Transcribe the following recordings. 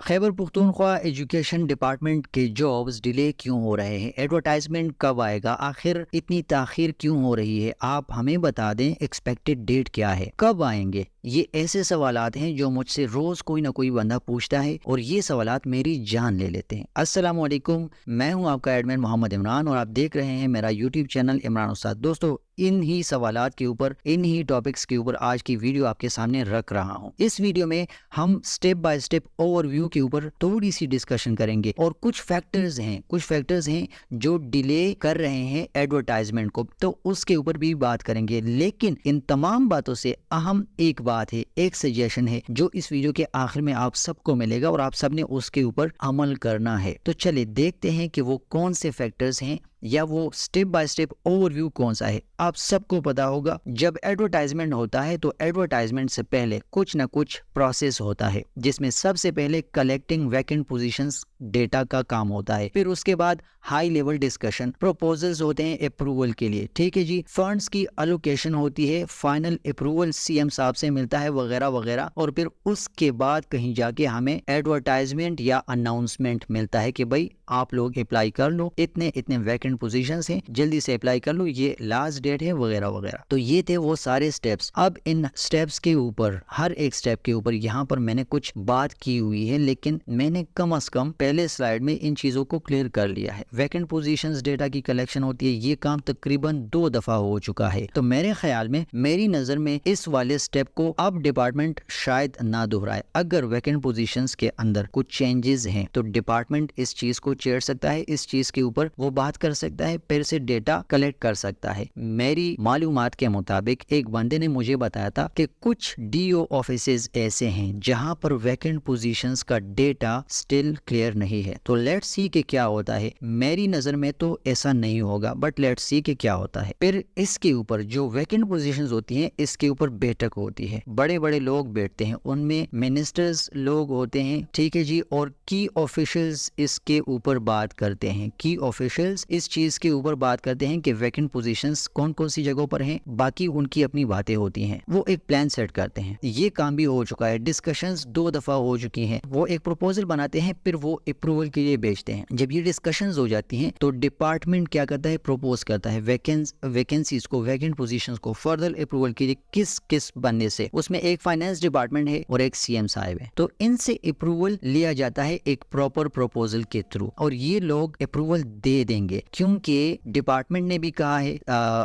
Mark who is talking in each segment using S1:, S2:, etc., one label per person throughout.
S1: Khyber Pakhtunkhwa education department के jobs delay क्यों हो रहे हैं? एडवर्टाइजमेंट कब आएगा? आखिर इतनी ताखीर क्यों हो रही है? आप हमें बता दें, एक्सपेक्टेड डेट क्या है, कब आएंगे? ये ऐसे सवालात हैं जो मुझसे रोज कोई ना कोई बंदा पूछता है और ये सवालात मेरी जान ले लेते हैं। अस्सलाम वालेकुम, मैं हूं आपका एडमिन मोहम्मद इमरान और आप देख रहे हैं मेरा यूट्यूब चैनल इमरान उस्ताद। दोस्तों, इन ही सवालात के ऊपर, इन ही टॉपिक्स के ऊपर आज की वीडियो आपके सामने रख रहा हूं। इस वीडियो में हम स्टेप बाय स्टेप ओवरव्यू के ऊपर थोड़ी सी डिस्कशन करेंगे और कुछ फैक्टर्स हैं जो डिले कर रहे हैं एडवर्टाइजमेंट को, तो उसके ऊपर भी बात करेंगे। लेकिन इन तमाम बातों से अहम एक बात है, एक सजेशन है जो इस वीडियो के आखिर में आप सबको मिलेगा और आप सबने उसके ऊपर अमल करना है। तो चलिए देखते हैं कि वो कौन से फैक्टर्स हैं या वो स्टेप बाय स्टेप ओवरव्यू कौन सा है। आप सबको पता होगा, जब एडवर्टाइजमेंट होता है तो एडवर्टाइजमेंट से पहले कुछ ना कुछ प्रोसेस होता है, जिसमें सबसे पहले कलेक्टिंग वैकेंट पोजीशंस डेटा का काम होता है। फिर उसके बाद हाई लेवल डिस्कशन, प्रपोजल्स होते हैं अप्रूवल के लिए, ठीक है जी। फंड्स की अलोकेशन होती है, फाइनल अप्रूवल सीएम साहब से मिलता है, वगैरह वगैरह। और फिर उसके बाद कहीं जाके हमें एडवर्टाइजमेंट या अनाउंसमेंट मिलता है कि भाई आप लोग अप्लाई कर लो, इतने इतने वैकेंट पोजीशंस हैं, जल्दी से अप्लाई कर लो, ये लास्ट डेट है, वगैरह वगैरह। तो ये थे वो सारे स्टेप्स। अब इन स्टेप्स के ऊपर, हर एक स्टेप के ऊपर यहाँ पर मैंने कुछ बात की हुई है, लेकिन मैंने कम से कम पहले स्लाइड में इन चीजों को क्लियर कर लिया है। वैकेंट पोजीशंस डेटा की कलेक्शन होती है, ये काम तकरीबन 2 दफा हो चुका है। तो मेरे ख्याल में, मेरी नजर में इस वाले स्टेप को अब डिपार्टमेंट शायद ना दोहराए। अगर वैकेंट पोजीशंस के अंदर कुछ चेंजेस हैं तो डिपार्टमेंट इस चीज को छेड़ सकता है, इस चीज के ऊपर वो बात कर सकता है, फिर से डेटा कलेक्ट कर सकता है। मेरी मालूमात के मुताबिक एक बंदे ने मुझे बताया था कि कुछ डीओ ऑफिसेज ऐसे हैं जहां पर वैकेंट पोजीशंस का डेटा स्टिल क्लियर नहीं है। तो लेट्स सी कि क्या होता है। मेरी नजर में तो ऐसा नहीं होगा, बट लेट्स सी कि क्या होता है। फिर इसके ऊपर जो वैकेंट पोजीशंस होती हैं, इसके ऊपर बैठक होती है, बड़े बड़े लोग बैठते हैं, उनमें मिनिस्टर्स लोग होते हैं, ठीक है जी, और की ऑफिशियल्स इसके ऊपर बात करते हैं। की ऑफिशियल्स इस चीज के ऊपर बात करते हैं कि वैकेंट पोजीशंस कौन कौन सी जगहों पर हैं, बाकी उनकी अपनी बातें होती हैं, वो एक प्लान सेट करते हैं। ये काम भी हो चुका है, डिस्कशंस 2 दफा हो चुकी हैं। वो एक प्रपोजल बनाते हैं, फिर वो अप्रूवल के लिए भेजते हैं। जब ये डिस्कशंस हो जाती हैं तो डिपार्टमेंट क्या करता है, प्रपोज करता है वैकेंसीज को, वैकेंट पोजीशंस को फर्दर अप्रूवल के लिए किस किस बनने से। उसमें एक फाइनेंस डिपार्टमेंट है और एक सीएम साहब है, तो इनसे अप्रूवल लिया जाता है एक प्रॉपर प्रपोजल के थ्रू, और ये लोग अप्रूवल दे देंगे क्योंकि डिपार्टमेंट ने भी कहा है,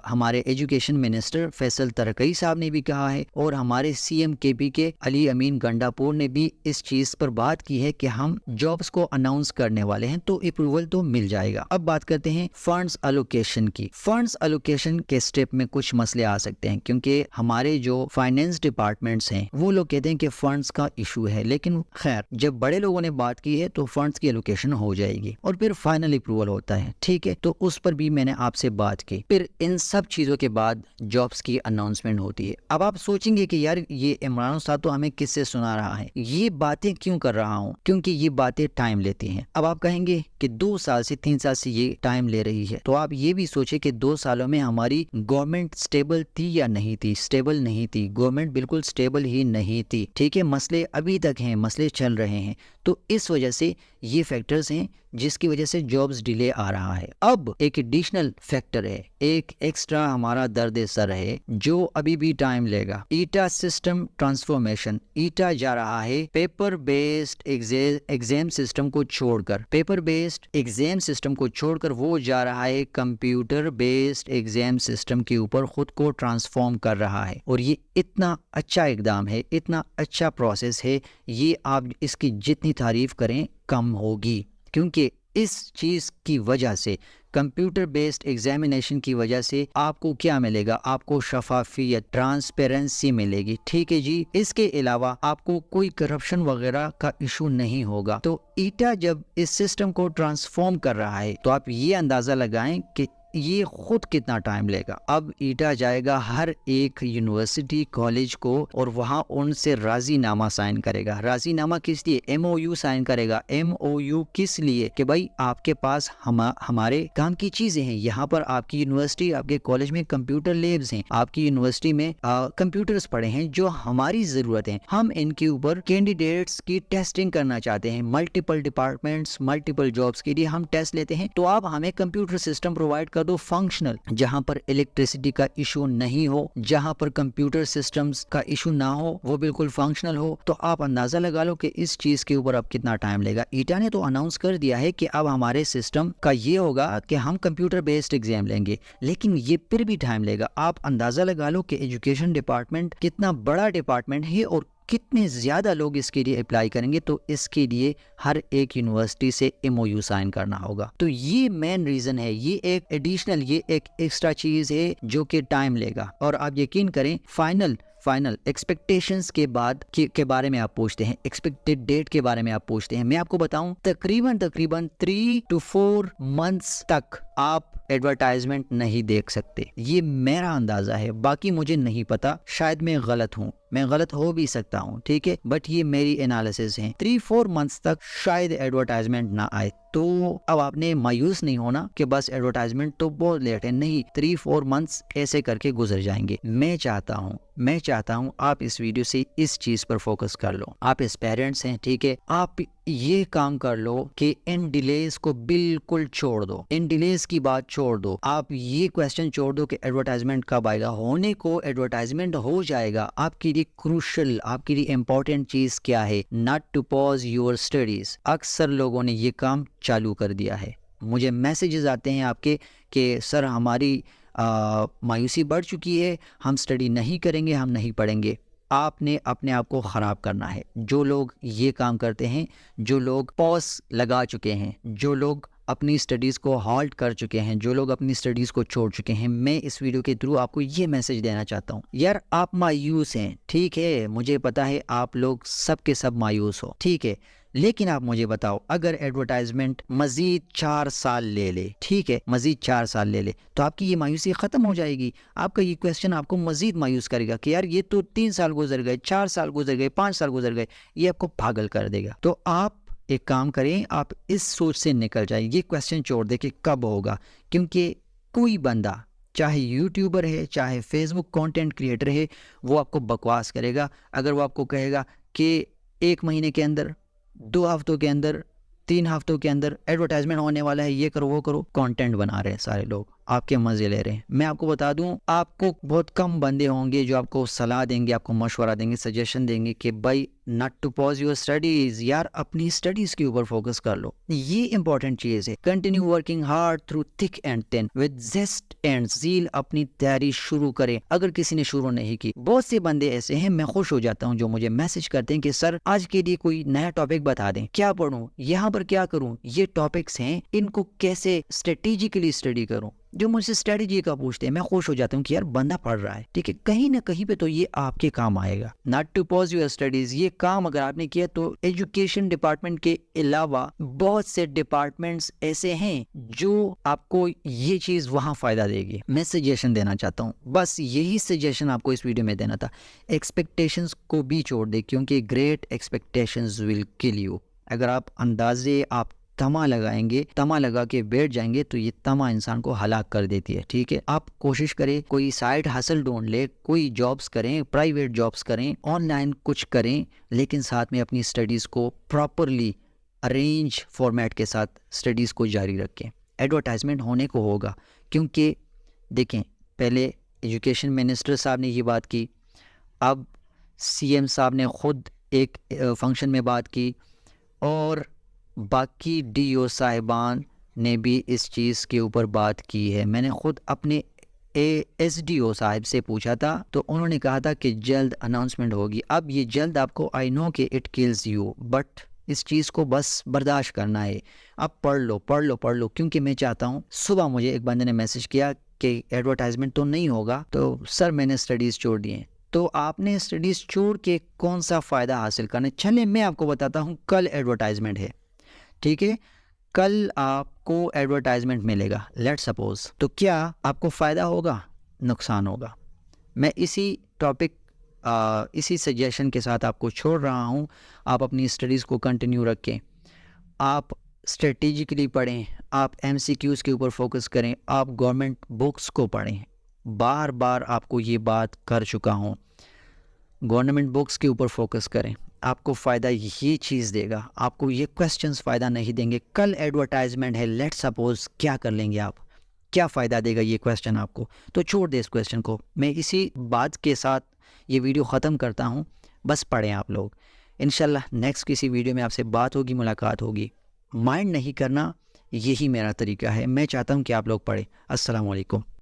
S1: हमारे एजुकेशन मिनिस्टर फैसल तरकई साहब ने भी कहा है, और हमारे सीएम केपी के अली अमीन गंडापुर ने भी इस चीज पर बात की है कि हम जॉब्स को अनाउंस करने वाले हैं, तो अप्रूवल तो मिल जाएगा। अब बात करते हैं फंड्स अलोकेशन की। फंड्स अलोकेशन के स्टेप में कुछ मसले आ सकते हैं, क्योंकि हमारे जो फाइनेंस डिपार्टमेंट्स हैं वो लोग कहते हैं कि फंड्स का इशू है, लेकिन खैर जब बड़े लोगों ने बात की है तो फंड्स की एलोकेशन हो जाएगी और फिर फाइनल अप्रूवल होता है, ठीक है। तो उस पर भी मैंने आपसे बात की। फिर इन सब चीजों के बाद जॉब्स की अनाउंसमेंट होती है। अब आप सोचेंगे कि यार ये इमरान उस्ताद तो हमें किससे सुना रहा है, ये बातें क्यों कर रहा हूँ, क्योंकि ये बातें टाइम लेती हैं। अब आप कहेंगे कि 2 साल से 3 साल से ये टाइम ले रही है, तो आप ये भी सोचे कि 2 सालों में हमारी गवर्नमेंट स्टेबल थी या नहीं थी? स्टेबल नहीं थी, गवर्नमेंट बिल्कुल स्टेबल ही नहीं थी, ठीक है। मसले अभी तक हैं, मसले चल रहे हैं, तो इस वजह से ये फैक्टर्स हैं जिसकी वजह से जॉब्स डिले आ रहा है। अब एक एडिशनल फैक्टर है, एक एक्स्ट्रा हमारा दर्द सर है जो अभी भी टाइम लेगा। ईटा सिस्टम ट्रांसफॉर्मेशन। ईटा जा रहा है पेपर बेस्ड एग्जाम सिस्टम को छोड़कर, पेपर बेस्ड एग्जाम सिस्टम को छोड़कर वो जा रहा है कंप्यूटर बेस्ड एग्जाम सिस्टम के ऊपर खुद को ट्रांसफॉर्म कर रहा है। और ये इतना अच्छा इकदाम है, इतना अच्छा प्रोसेस है, ये आप इसकी जितनी तारीफ करें कम होगी, क्योंकि इस चीज की वजह से, कंप्यूटर बेस्ड एग्जामिनेशन की वजह से आपको क्या मिलेगा? आपको शफाफियत, ट्रांसपेरेंसी मिलेगी, ठीक है जी। इसके अलावा आपको कोई करप्शन वगैरह का इशू नहीं होगा। तो ईटा जब इस सिस्टम को ट्रांसफॉर्म कर रहा है तो आप ये अंदाजा लगाएं कि ये खुद कितना टाइम लेगा। अब ईटा जाएगा हर एक यूनिवर्सिटी कॉलेज को और वहाँ उनसे राजीनामा साइन करेगा। राजीनामा किस लिए? MOU साइन करेगा। MOU किस लिए? कि भाई आपके पास हमारे काम की चीजें हैं। यहाँ पर आपकी यूनिवर्सिटी, आपके कॉलेज में कंप्यूटर लैब्स हैं, आपकी यूनिवर्सिटी में कंप्यूटर्स पड़े हैं जो हमारी जरूरत है। हम इनके ऊपर कैंडिडेट्स की टेस्टिंग करना चाहते हैं। मल्टीपल डिपार्टमेंट्स, मल्टीपल जॉब्स के लिए हम टेस्ट लेते हैं। तो आप हमें कंप्यूटर सिस्टम प्रोवाइड कर दो फंक्शनल, जहां पर इलेक्ट्रिसिटी का इशू नहीं हो, जहां पर कंप्यूटर सिस्टम्स का इशू ना हो, वो बिल्कुल फंक्शनल हो। तो आप अंदाजा लगा लो कि इस चीज के ऊपर अब कितना टाइम लेगा। ईटा ने तो अनाउंस कर दिया है कि अब हमारे सिस्टम का ये होगा कि हम कंप्यूटर बेस्ड एग्जाम लेंगे, लेकिन ये फिर भी टाइम लेगा। आप अंदाजा लगा लो कि एजुकेशन डिपार्टमेंट कितना बड़ा डिपार्टमेंट है और कितने ज़्यादा लोग इसके लिए अप्लाई करेंगे। तो इसके लिए हर एक यूनिवर्सिटी से MOU साइन करना होगा। तो ये मेन रीज़न है, ये एक एडिशनल, ये एक एक्स्ट्रा चीज़ है जो कि टाइम लेगा। और आप यकीन करें, फाइनल एक्सपेक्टेशंस के बाद के बारे में आप पूछते हैं, एक्सपेक्टेड डेट के बारे में आप पूछते हैं। मैं आपको बताऊं, तकरीबन 3 to 4 मंथ्स तक आप एडवर्टाइजमेंट नहीं देख सकते। ये मेरा अंदाजा है, बाकी मुझे नहीं पता, शायद मैं गलत हूँ, मैं गलत हो भी सकता हूँ, ठीक है, बट ये मेरी एनालिसिस है। 3-4 मंथ्स तक शायद एडवर्टाइजमेंट ना आए। तो अब आपने मायूस नहीं होना कि बस एडवर्टाइजमेंट तो बहुत लेट है, नहीं, 3-4 मंथ्स ऐसे करके गुजर जाएंगे। मैं चाहता हूँ आप इस वीडियो से इस चीज पर फोकस कर लो। आप इस पेरेंट्स हैं, ठीक है, आप ये काम कर लो कि इन डिलेज को बिल्कुल छोड़ दो, इन डिलेज की बात छोड़ दो। आप ये क्वेश्चन छोड़ दो कि एडवर्टाइजमेंट कब आएगा। होने को एडवर्टाइजमेंट हो जाएगा। आपके लिए क्रूशल, आपके लिए इंपॉर्टेंट चीज क्या है? Not to pause your studies. अक्सर लोगों ने ये काम चालू कर दिया है। मुझे मैसेजेस आते हैं आपके कि सर हमारी मायूसी बढ़ चुकी है, हम स्टडी नहीं करेंगे, हम नहीं पढ़ेंगे। आपने अपने आप को ख़राब करना है। जो लोग ये काम करते हैं, जो लोग पॉज लगा चुके हैं, जो लोग अपनी स्टडीज़ को हॉल्ट कर चुके हैं, जो लोग अपनी स्टडीज़ को छोड़ चुके हैं, मैं इस वीडियो के थ्रू आपको ये मैसेज देना चाहता हूँ। यार आप मायूस हैं, ठीक है, मुझे पता है आप लोग सब के सब मायूस हो, ठीक है, लेकिन आप मुझे बताओ, अगर एडवर्टाइजमेंट मजीद 4 साल ले ले, ठीक है, मजीद 4 साल ले ले, तो आपकी ये मायूसी ख़त्म हो जाएगी। आपका ये क्वेश्चन आपको मजीद मायूस करेगा कि यार ये तो 3 साल गुजर गए, 4 साल गुजर गए, 5 साल गुजर गए, ये आपको पागल कर देगा। तो आप एक काम करें, आप इस सोच से निकल जाए, ये क्वेश्चन छोड़ दे कि कब होगा। क्योंकि कोई बंदा, चाहे यूट्यूबर है, चाहे फेसबुक कंटेंट क्रिएटर है, वो आपको बकवास करेगा अगर वो आपको कहेगा कि 1 महीने के अंदर, 2 हफ्तों के अंदर, 3 हफ्तों के अंदर एडवर्टाइजमेंट होने वाला है, ये करो वो करो। कंटेंट बना रहे हैं सारे लोग, आपके मजे ले रहे हैं। मैं आपको बता दूं, आपको बहुत कम बंदे होंगे जो आपको सलाह देंगे, आपको मशवरा देंगे, सजेशन देंगे कि भाई not to pause your studies, यार अपनी स्टडीज के ऊपर फोकस कर लो। ये इंपॉर्टेंट चीज है। Continue working hard through thick and thin with zest and zeal. अपनी तैयारी शुरू करें अगर किसी ने शुरू नहीं की। बहुत से बंदे ऐसे हैं, मैं खुश हो जाता हूँ, जो मुझे मैसेज करते हैं कि सर आज के लिए कोई नया टॉपिक बता दें, क्या पढ़ूं, यहाँ पर क्या करूं, ये टॉपिक्स हैं, इनको कैसे स्ट्रेटेजिकली स्टडी करूं। जो मुझसे स्ट्रेटेजी का पूछते हैं, मैं खुश हो जाता हूँ कि यार बंदा पढ़ रहा है, ठीक है, कहीं ना कहीं पे तो ये आपके काम आएगा। Not to pause your studies, ये काम अगर आपने किया तो एजुकेशन डिपार्टमेंट के अलावा बहुत से डिपार्टमेंट्स ऐसे हैं जो आपको ये चीज वहां फायदा देगी। मैं सजेशन देना चाहता हूँ, बस यही सजेशन आपको इस वीडियो में देना था। एक्सपेक्टेशंस को भी छोड़ दे, क्योंकि great expectations will kill you. अगर आप अंदाजे, आप तमा लगाएंगे, तमा लगा के बैठ जाएंगे, तो ये तमा इंसान को हलाक कर देती है, ठीक है। आप कोशिश करें, कोई साइड हासिल ढूंढ ले, कोई जॉब्स करें, प्राइवेट जॉब्स करें, ऑनलाइन कुछ करें, लेकिन साथ में अपनी स्टडीज़ को प्रॉपरली अरेंज फॉर्मेट के साथ स्टडीज़ को जारी रखें। एडवर्टाइजमेंट होने को होगा, क्योंकि देखें, पहले एजुकेशन मिनिस्टर साहब ने ये बात की, अब CM साहब ने ख़ुद एक फंक्शन में बात की, और बाकी DO साहिबान ने भी इस चीज़ के ऊपर बात की है। मैंने ख़ुद अपने SDO साहिब से पूछा था, तो उन्होंने कहा था कि जल्द अनाउंसमेंट होगी। अब ये जल्द आपको, आई नो कि इट किल्स यू, बट इस चीज़ को बस बर्दाश्त करना है। अब पढ़ लो, क्योंकि मैं चाहता हूँ। सुबह मुझे एक बंदे ने मैसेज किया कि एडवर्टाइजमेंट तो नहीं होगा, तो सर मैंने स्टडीज़ छोड़ दी हैं। तो आपने स्टडीज़ छोड़ के कौन सा फ़ायदा हासिल करना है? चले मैं आपको बताता हूँ, कल एडवर्टाइजमेंट है, ठीक है, कल आपको एडवर्टाइजमेंट मिलेगा, लेट्स सपोज, तो क्या आपको फ़ायदा होगा, नुकसान होगा? मैं इसी टॉपिक इसी सजेशन के साथ आपको छोड़ रहा हूँ। आप अपनी स्टडीज़ को कंटिन्यू रखें, आप स्ट्रेटेजिकली पढ़ें, आप एमसीक्यूज़ के ऊपर फोकस करें, आप गवर्नमेंट बुक्स को पढ़ें। बार बार आपको ये बात कर चुका हूँ, गवर्नमेंट बुक्स के ऊपर फोकस करें, आपको फ़ायदा ये चीज़ देगा, आपको ये क्वेश्चंस फ़ायदा नहीं देंगे। कल एडवर्टाइजमेंट है, लेट्स सपोज, क्या कर लेंगे आप, क्या फ़ायदा देगा ये क्वेश्चन आपको? तो छोड़ दे इस क्वेश्चन को। मैं इसी बात के साथ ये वीडियो ख़त्म करता हूँ। बस पढ़ें आप लोग, इंशाल्लाह नेक्स्ट किसी वीडियो में आपसे बात होगी, मुलाकात होगी। माइंड नहीं करना, यही मेरा तरीका है। मैं चाहता हूँ कि आप लोग पढ़ें। अस्सलाम वालेकुम।